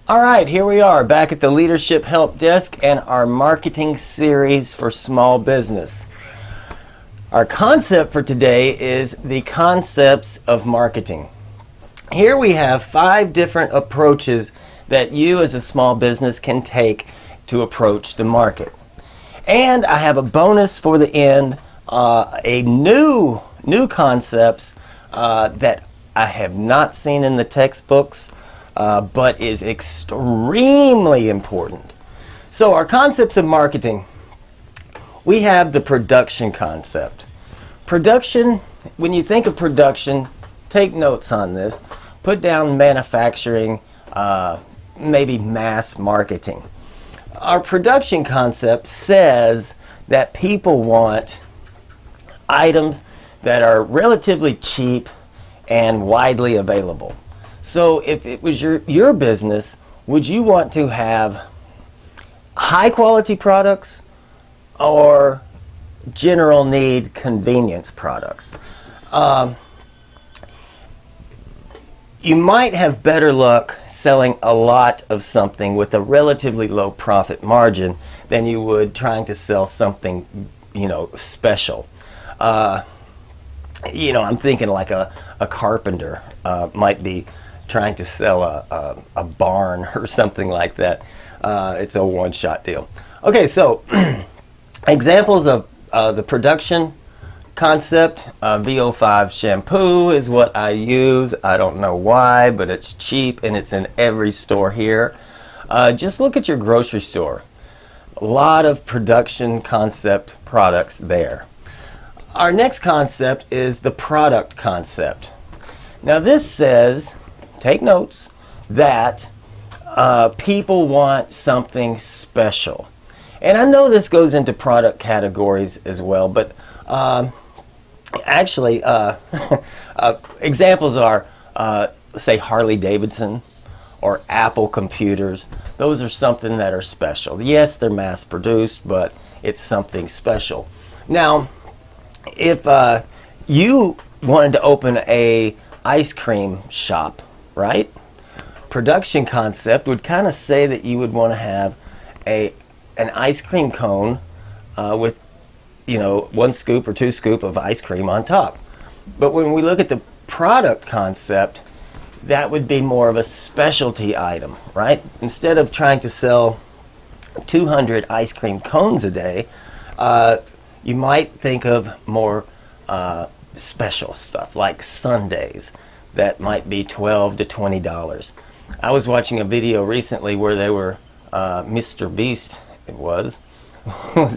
All right, here we are back at the Leadership Help Desk and our marketing series for small business. Our concept for today is the concepts of marketing. Here we have 5 different approaches that you as a small business can take to approach the market. And I have a bonus for the end, a new concepts that I have not seen in the textbooks, but is extremely important. So our concepts of marketing, we have the production concept. Production, when you think of production, take notes on this. Put down manufacturing, maybe mass marketing. Our production concept says that people want items that are relatively cheap and widely available. So if it was your business, would you want to have high quality products or general need convenience products? You might have better luck selling a lot of something with a relatively low profit margin than you would trying to sell something, special. I'm thinking like a carpenter might be trying to sell a barn or something like that. It's a one-shot deal. Okay, so examples of the production concept. VO5 shampoo is what I use. I don't know why, but it's cheap and it's in every store here. Just look at your grocery store. A lot of production concept products there. Our next concept is the product concept. Now this says, take notes, that people want something special. And I know this goes into product categories as well, but actually examples are, say, Harley Davidson or Apple computers. Those are something that are special. Yes, they're mass produced, but it's something special. Now, if you wanted to open a ice cream shop, right? Production concept would kind of say that you would want to have an ice cream cone with 1 scoop or 2 scoop of ice cream on top. But when we look at the product concept, that would be more of a specialty item, right? Instead of trying to sell 200 ice cream cones a day, you might think of more special stuff like sundaes that might be $12 to $20. I was watching a video recently where they were, Mr. Beast was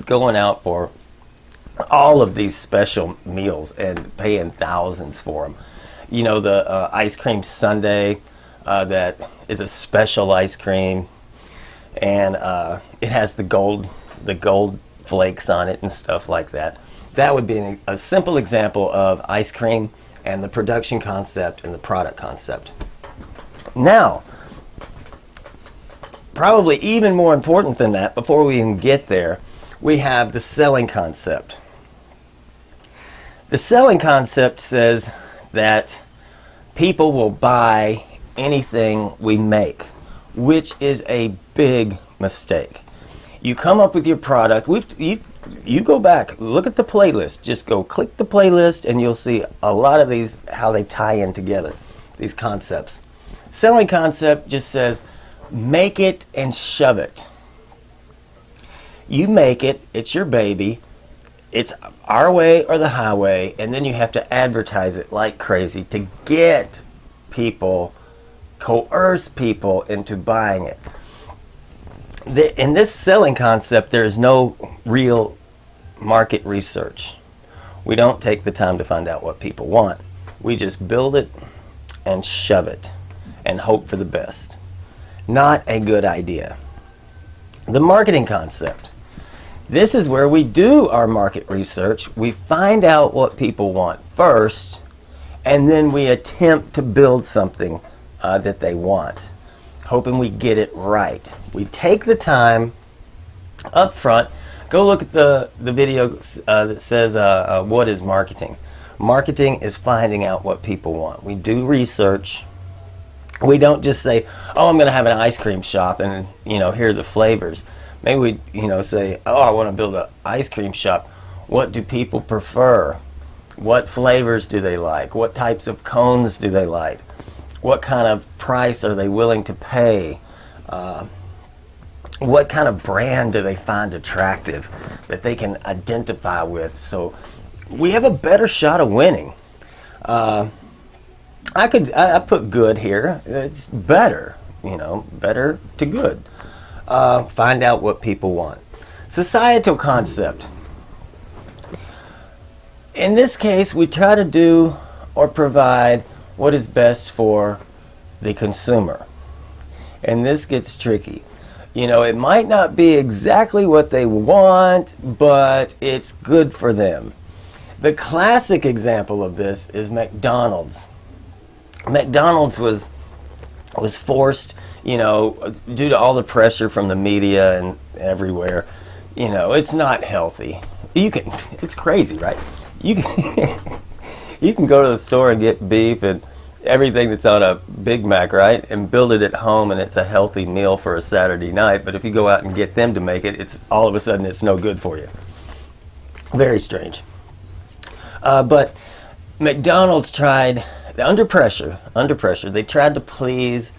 going out for all of these special meals and paying thousands for them. The ice cream sundae that is a special ice cream, and it has the gold flakes on it and stuff like that. That would be a simple example of ice cream and the production concept and the product concept. Now, probably even more important than that, before we even get there, we have the selling concept. The selling concept says that people will buy anything we make, which is a big mistake. You come up with your product. You go back, look at the playlist. Just go click the playlist and you'll see a lot of these, how they tie in together, these concepts. Selling concept just says, make it and shove it. You make it, it's your baby, it's our way or the highway, and then you have to advertise it like crazy to get people, coerce people into buying it. In this selling concept, there is no real market research. We don't take the time to find out what people want. We just build it and shove it and hope for the best. Not a good idea. The marketing concept. This is where we do our market research. We find out what people want first, and then we attempt to build something that they want, hoping we get it right. We take the time up front. Go look at the video that says what is marketing. Marketing is finding out what people want. We do research, We don't just say, oh, I'm going to have an ice cream shop and, here are the flavors. Maybe we, say, oh, I want to build an ice cream shop. What do people prefer? What flavors do they like? What types of cones do they like? What kind of price are they willing to pay? What kind of brand do they find attractive that they can identify with? So we have a better shot of winning. I put good here. It's better, better to good. Find out what people want. Societal concept. In this case, we try to do or provide what is best for the consumer. And this gets tricky. It might not be exactly what they want, but it's good for them. The classic example of this is McDonald's. McDonald's was forced, due to all the pressure from the media and everywhere. It's not healthy. It's crazy, right? You can go to the store and get beef and everything that's on a Big Mac, right? And build it at home, and it's a healthy meal for a Saturday night. But if you go out and get them to make it, it's all of a sudden it's no good for you. Very strange. But McDonald's tried, under pressure, they tried to please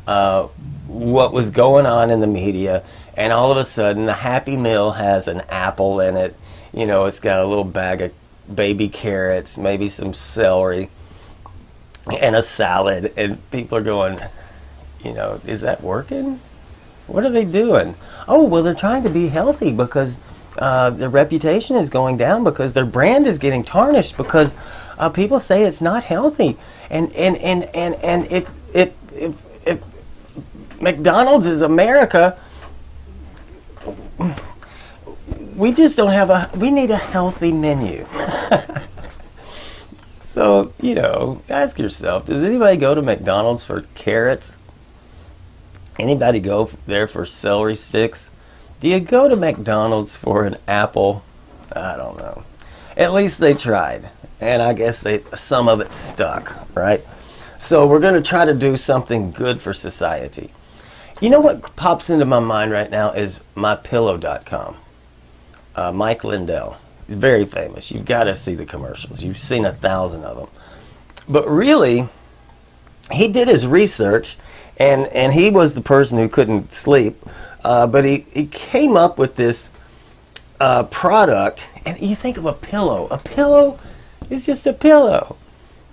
what was going on in the media, and all of a sudden the Happy Meal has an apple in it. It's got a little bag of baby carrots, maybe some celery, and a salad, and people are going, is that working? What are they doing? Oh, well, they're trying to be healthy because their reputation is going down, because their brand is getting tarnished, because people say it's not healthy. And if McDonald's is America, we just don't have we need a healthy menu. So, ask yourself, does anybody go to McDonald's for carrots? Anybody go there for celery sticks? Do you go to McDonald's for an apple? I don't know. At least they tried. And I guess some of it stuck, right? So we're going to try to do something good for society. What pops into my mind right now is mypillow.com. Mike Lindell. Very famous. You've got to see the commercials. You've seen 1,000 of them. But really, he did his research, and he was the person who couldn't sleep. But he came up with this product, and you think of a pillow. A pillow is just a pillow.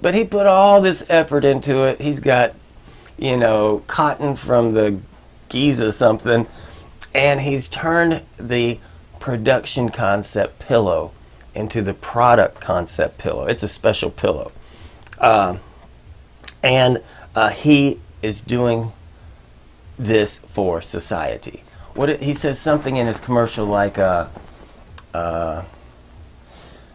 But he put all this effort into it. He's got, cotton from the Giza something, and he's turned the production concept pillow into the product concept pillow. It's a special pillow. And he is doing this for society. He says something in his commercial like,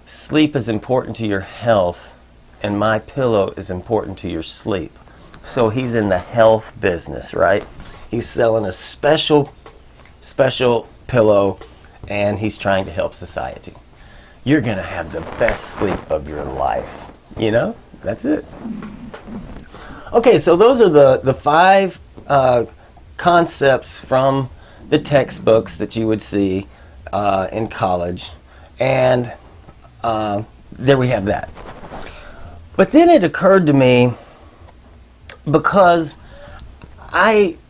sleep is important to your health, and my pillow is important to your sleep. So he's in the health business, right? He's selling a special pillow, and he's trying to help society. You're going to have the best sleep of your life. That's it. Okay, so those are the 5 concepts from the textbooks that you would see in college. And there we have that. But then it occurred to me, because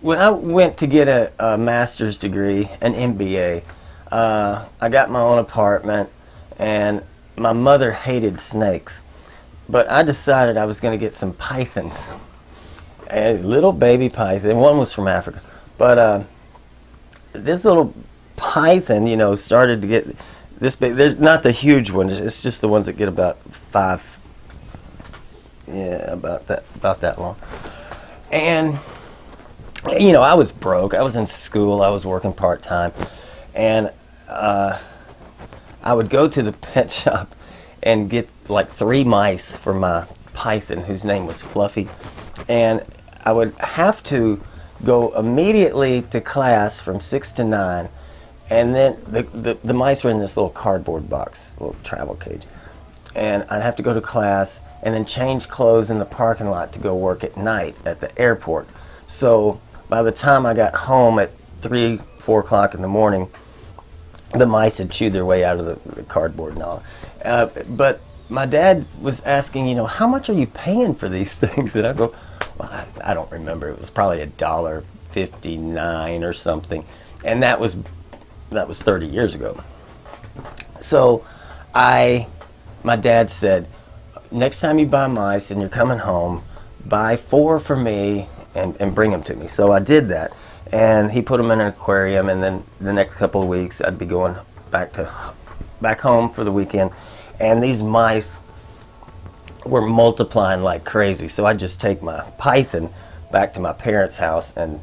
when I went to get a master's degree, an MBA, I got my own apartment, and my mother hated snakes. But I decided I was going to get some pythons. A little baby python. One was from Africa. But this little python, started to get this big. There's not the huge ones. It's just the ones that get about 5. Yeah, about that long. And I was broke. I was in school. I was working part-time. And I would go to the pet shop and get like 3 mice for my python, whose name was Fluffy. And I would have to go immediately to class from 6 to 9. And then the mice were in this little cardboard box, little travel cage. And I'd have to go to class, and then change clothes in the parking lot to go work at night at the airport. So by the time I got home at 3, 4 o'clock in the morning, the mice had chewed their way out of the cardboard and all. But my dad was asking, how much are you paying for these things? And I go, well, I don't remember. It was probably $1.59 or something. And that was 30 years ago. So my dad said, next time you buy mice and you're coming home, buy 4 for me and bring them to me. So I did that. And he put them in an aquarium, and then the next couple of weeks I'd be going back home for the weekend, and these mice were multiplying like crazy. So I'd just take my python back to my parents' house and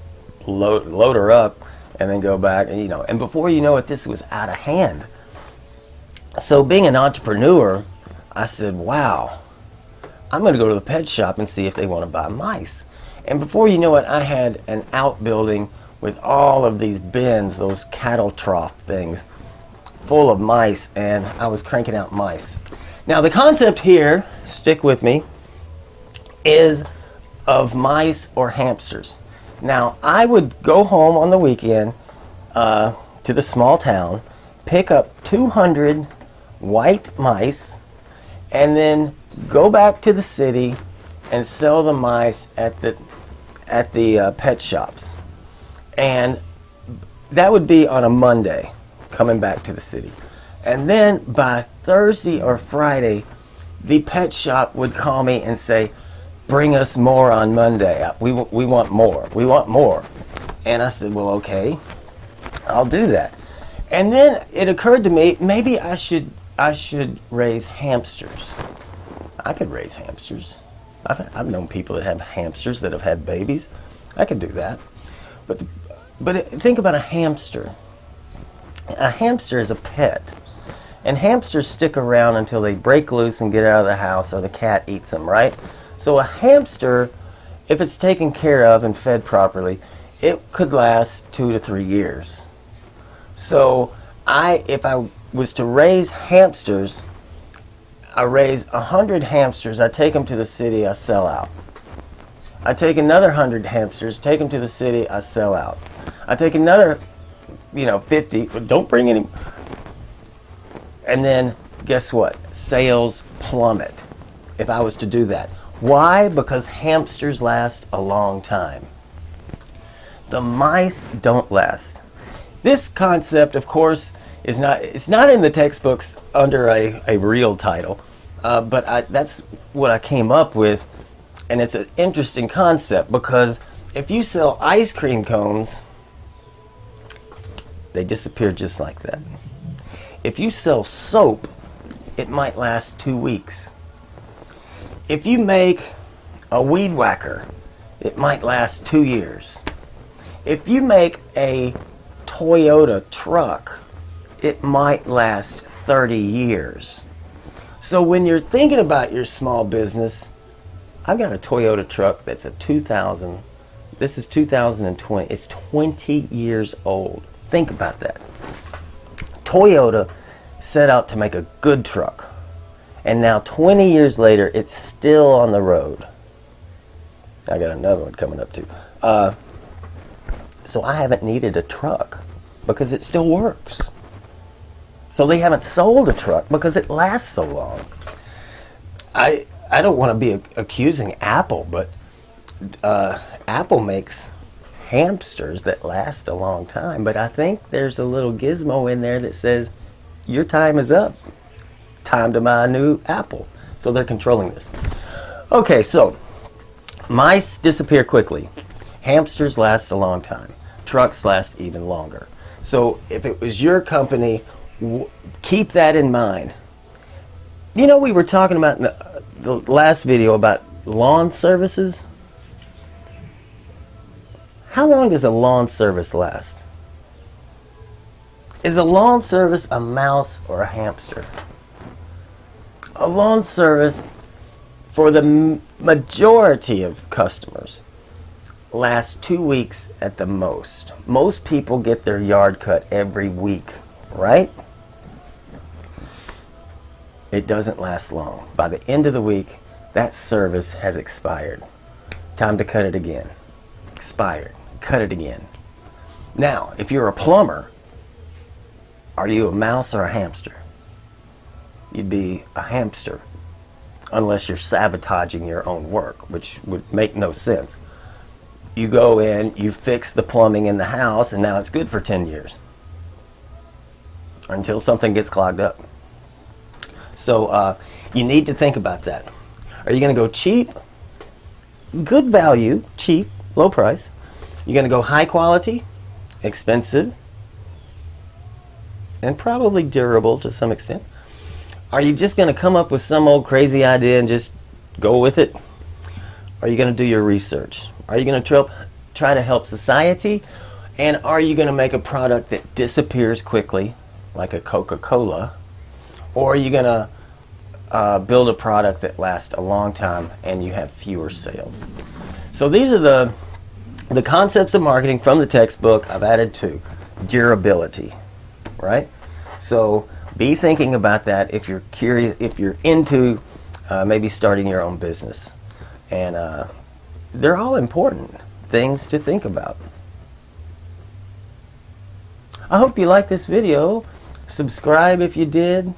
load her up, and then go back, and before you know it, this was out of hand. So being an entrepreneur, I said, wow, I'm going to go to the pet shop and see if they want to buy mice. And before you know it, I had an outbuilding with all of these bins, those cattle trough things, full of mice, and I was cranking out mice. Now the concept here, stick with me, is of mice or hamsters. Now I would go home on the weekend to the small town, pick up 200 white mice, and then go back to the city and sell the mice at the pet shops. And that would be on a Monday, coming back to the city. And then by Thursday or Friday, the pet shop would call me and say, bring us more on Monday. We want more. We want more. And I said, well, okay, I'll do that. And then it occurred to me, maybe I should raise hamsters. I could raise hamsters. I've known people that have hamsters that have had babies. I could do that. But think about a hamster. A hamster is a pet. And hamsters stick around until they break loose and get out of the house, or the cat eats them, right? So a hamster, if it's taken care of and fed properly, it could last 2 to 3 years. So if I was to raise hamsters, I raise 100 hamsters, I take them to the city, I sell out. I take another 100 hamsters, take them to the city, I sell out. I take another, 50, but don't bring any. And then guess what? Sales plummet if I was to do that. Why? Because hamsters last a long time. The mice don't last. This concept, of course, it's not in the textbooks under a real title, but that's what I came up with, and it's an interesting concept because if you sell ice cream cones, they disappear just like that. If you sell soap, it might last 2 weeks. If you make a weed whacker, it might last 2 years. If you make a Toyota truck, it might last 30 years. So when you're thinking about your small business, I've got a Toyota truck that's a 2000. This is 2020. It's 20 years old. Think about that. Toyota set out to make a good truck. And now 20 years later, it's still on the road. I got another one coming up too. So I haven't needed a truck because it still works. So they haven't sold a truck because it lasts so long. I don't want to be accusing Apple, but Apple makes hamsters that last a long time. But I think there's a little gizmo in there that says, your time is up. Time to buy a new Apple. So they're controlling this. Okay, so mice disappear quickly. Hamsters last a long time. Trucks last even longer. So if it was your company, keep that in mind. We were talking about in the last video about lawn services. How long does a lawn service last? Is a lawn service a mouse or a hamster? A lawn service, for the majority of customers, lasts 2 weeks at the most. Most people get their yard cut every week, right? It doesn't last long. By the end of the week, that service has expired. Time to cut it again. Expired. Cut it again. Now, if you're a plumber, are you a mouse or a hamster? You'd be a hamster, unless you're sabotaging your own work, which would make no sense. You go in, you fix the plumbing in the house, and now it's good for 10 years. Until something gets clogged up. So you need to think about that. Are you going to go cheap, good value, cheap, low price? You're going to go high quality, expensive, and probably durable to some extent? Are you just going to come up with some old crazy idea and just go with it? Are you going to do your research? Are you going to try to help society? And are you going to make a product that disappears quickly, like a Coca-Cola? Or are you going to build a product that lasts a long time and you have fewer sales? So these are the concepts of marketing from the textbook. I've added 2. Durability, right? So be thinking about that if you're curious, if you're into maybe starting your own business. And they're all important things to think about. I hope you liked this video. Subscribe if you did.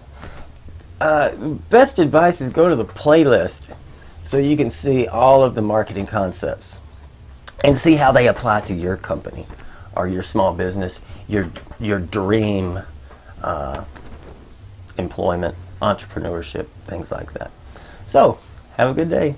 Best advice is go to the playlist so you can see all of the marketing concepts and see how they apply to your company or your small business, your dream employment, entrepreneurship, things like that. So, have a good day.